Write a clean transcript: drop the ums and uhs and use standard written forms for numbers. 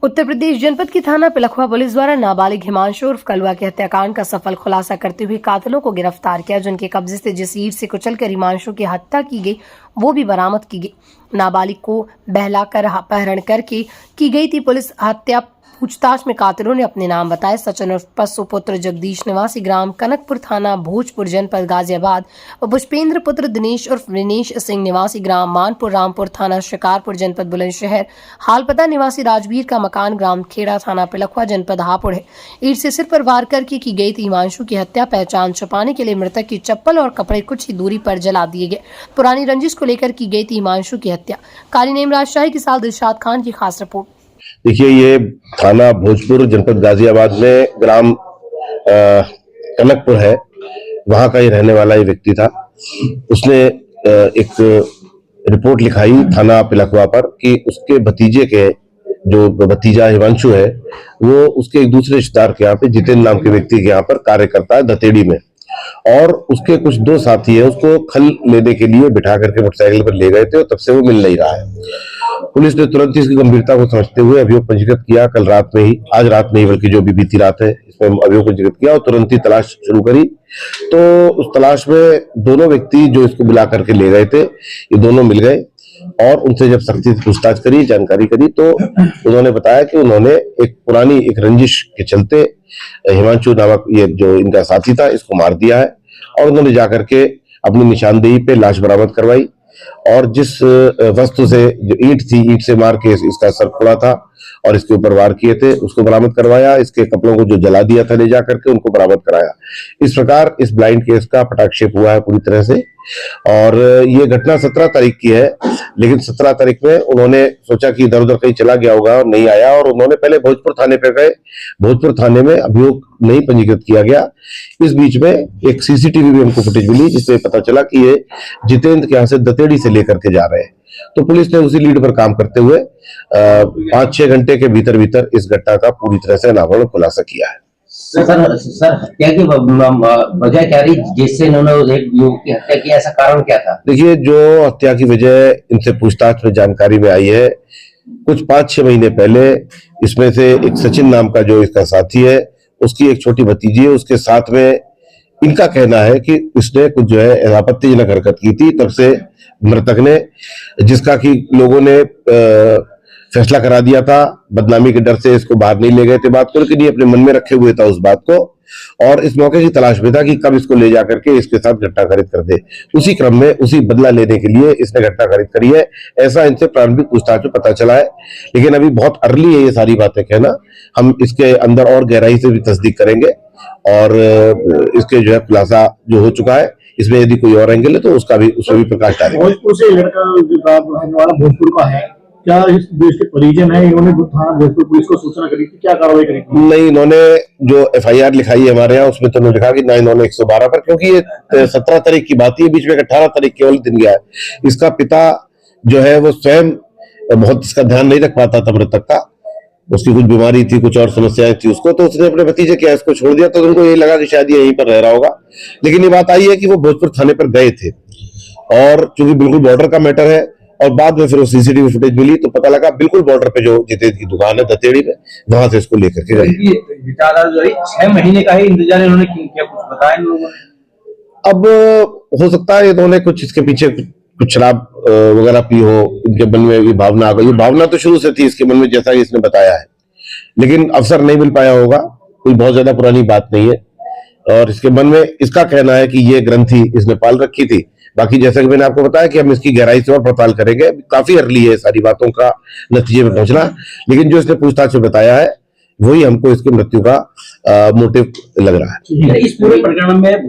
उत्तर प्रदेश जनपद की थाना पिलखुआ पुलिस द्वारा नाबालिग हिमांशु उर्फ कलवा के हत्याकांड का सफल खुलासा करते हुए कातिलों को गिरफ्तार किया, जिनके कब्जे से जिस ईंट से कुचलकर हिमांशु की हत्या की गई वो भी बरामद की गई। नाबालिग को बहलाकर अपहरण करके की गई थी। पुलिस हत्या पूछताछ में कातिलों ने अपने नाम बताए। सचिन उर्फ पस्सू पुत्र जगदीश निवासी ग्राम कनकपुर थाना भोजपुर जनपद गाजियाबाद व पुष्पेंद्र पुत्र दिनेश उर्फ दिनेश सिंह निवासी ग्राम मानपुर रामपुर थाना शिकारपुर जनपद बुलंदशहर। हाल पता निवासी राजवीर का मकान ग्राम खेड़ा थाना पिलखुआ जनपद हापुड़ है। ईंट से सिर पर वार करके की गई थी हिमांशु की हत्या। पहचान छुपाने के लिए मृतक की चप्पल और कपड़े कुछ ही दूरी पर जला दिए गए। पुरानी रंजिश को लेकर की गई थी हिमांशु की हत्या। काली नेम राजशाही के साथ दिलशाद खान की खास रिपोर्ट। देखिए, ये थाना भोजपुर जनपद गाजियाबाद में ग्राम कनकपुर है, वहां का ही रहने वाला ये व्यक्ति था। उसने एक रिपोर्ट लिखाई थाना पिलखुआ पर कि उसके भतीजे के जो भतीजा हिमांशु है वो उसके एक दूसरे रिश्तेदार के यहाँ पे जितेंद्र नाम के व्यक्ति के यहाँ पर कार्य करता है दतेड़ी में, और उसके कुछ दो साथी है उसको खल लेने के लिए बिठा करके मोटरसाइकिल पर ले गए थे और तब से वो मिल नहीं रहा है। पुलिस ने तुरंत इसकी गंभीरता को समझते हुए अभियोग पंजीकृत किया। कल रात में ही, आज रात नहीं बल्कि जो भी बीती रात है, इसमें अभियोग पंजीकृत किया और तुरंत ही तलाश शुरू करी। तो उस तलाश में दोनों व्यक्ति जो इसको बुला करके ले गए थे, ये दोनों मिल गए और उनसे जब सख्ती से पूछताछ करी, जानकारी करी, तो उन्होंने बताया कि उन्होंने एक पुरानी एक रंजिश के चलते हिमांशु नामक ये जो इनका साथी था इसको मार दिया है, और उन्होंने जाकर के अपनी निशानदेही पे लाश बरामद करवाई और जिस वस्तु से जो ईंट थी, ईंट से मार के इसका सर फोड़ा था और इसके ऊपर वार किए थे उसको बरामद करवाया। इसके कपड़ों को जो जला दिया था ले जा करके उनको बरामद कराया। इस प्रकार इस ब्लाइंड केस का पटाक्षेप हुआ है पूरी तरह से। और ये घटना 17 तारीख की है, लेकिन 17 तारीख में उन्होंने सोचा कि इधर उधर कहीं चला गया होगा और नहीं आया, और उन्होंने पहले भोजपुर थाने पे गए। भोजपुर थाने में अभियोग नहीं पंजीकृत किया गया। इस बीच में एक सीसीटीवी भी हमको फुटेज मिली जिसमें पता चला कि ये जितेंद्र के यहाँ से दतेड़ी से लेकर के जा रहे हैं। तो पुलिस ने उसी लीड पर काम करते हुए 5-6 घंटे के भीतर भीतर इस घटना का पूरी तरह से अनावरण खुलासा किया है। सर हत्या की वजह क्या रही जिससे इन्होंने एक युवक की हत्या की, ऐसा कारण क्या था? देखिए, जो हत्या की वजह इनसे पूछताछ में जानकारी में आई है, कुछ 5-6 महीने पहले इसमें से एक सचिन नाम का जो इसका साथी है उसकी एक छोटी भतीजी है, उसके साथ में इनका कहना है कि इसने कुछ जो है आपत्तिजनक हरकत की थी। तब से मृतक ने, जिसका कि लोगों ने फैसला करा दिया था, बदनामी के डर से इसको बाहर नहीं ले गए थे बात को, लेकिन ये अपने मन में रखे हुए था उस बात को, और इस मौके की तलाश में था कि कब इसको ले जाकर के इसके साथ घटना कारित कर दे। उसी क्रम में उसी बदला लेने के लिए इसने घटना कारित करी है, ऐसा इनसे प्रारंभिक पूछताछ में पता चला है। लेकिन अभी बहुत अर्ली है ये सारी बातें कहना। हम इसके अंदर और गहराई से भी तस्दीक करेंगे और इसके जो है खुलासा जो हो चुका है, इसमें यदि कोई और एंगल है तो उसका भी उसमें भी प्रकाश डालेंगे। भोजपुर से लड़का भोजपुर का है, क्या इस देश के परिजन है? इन्होंने थाना भोजपुर पुलिस को सूचना करी थी, क्या कार्रवाई करी थी? नहीं, इन्होंने जो FIR लिखाई है हमारे यहाँ उसमें तो उन्होंने लिखा कि ना इन्होंने 112 पर, क्योंकि ये 17 तारीख की बात है, बीच में 18 तारीख केवल दिन गया है। इसका पिता जो है वो स्वयं बहुत इसका ध्यान नहीं रख पाता था मृतक का, उसकी कुछ बीमारी थी, कुछ और समस्याएं थी उसको, तो उसने अपने भतीजे क्या इसको छोड़ दिया, तो उनको ये लगा कि शायद ये यहीं पर रह रहा होगा। लेकिन ये बात आई है कि वो भोजपुर थाने पर गए थे, और चूंकि बिल्कुल बॉर्डर का मैटर है, और बाद में फिर वो सीसीटीवी फुटेज मिली तो पता लगा बिल्कुल बॉर्डर पे जो जितेंद्र की दुकान है दतेड़ी में, वहां से इसको लेकर के गए। 6 महीने का ही इंतजार इन्होंने किया, कुछ बताया इन लोगों ने? अब हो सकता है इन्होंने कुछ इसके पीछे कुछ शराब वगैरह पी हो, इनके मन में ये भावना आ गई। भावना तो शुरू से थी इसके मन में, जैसा कि इसने बताया है, लेकिन अवसर नहीं मिल पाया होगा। कोई बहुत ज्यादा पुरानी बात नहीं है, और इसके मन में इसका कहना है कि ये ग्रंथि इसने पाल रखी थी। बाकी जैसा कि मैंने आपको बताया कि हम इसकी गहराई से और पड़ताल करेंगे। काफी अर्ली है सारी बातों का नतीजे में पहुंचना, लेकिन जो इसने पूछताछ में बताया है वही हमको इसकी मृत्यु का मोटिव लग रहा है। इस पूरे प्रकरण में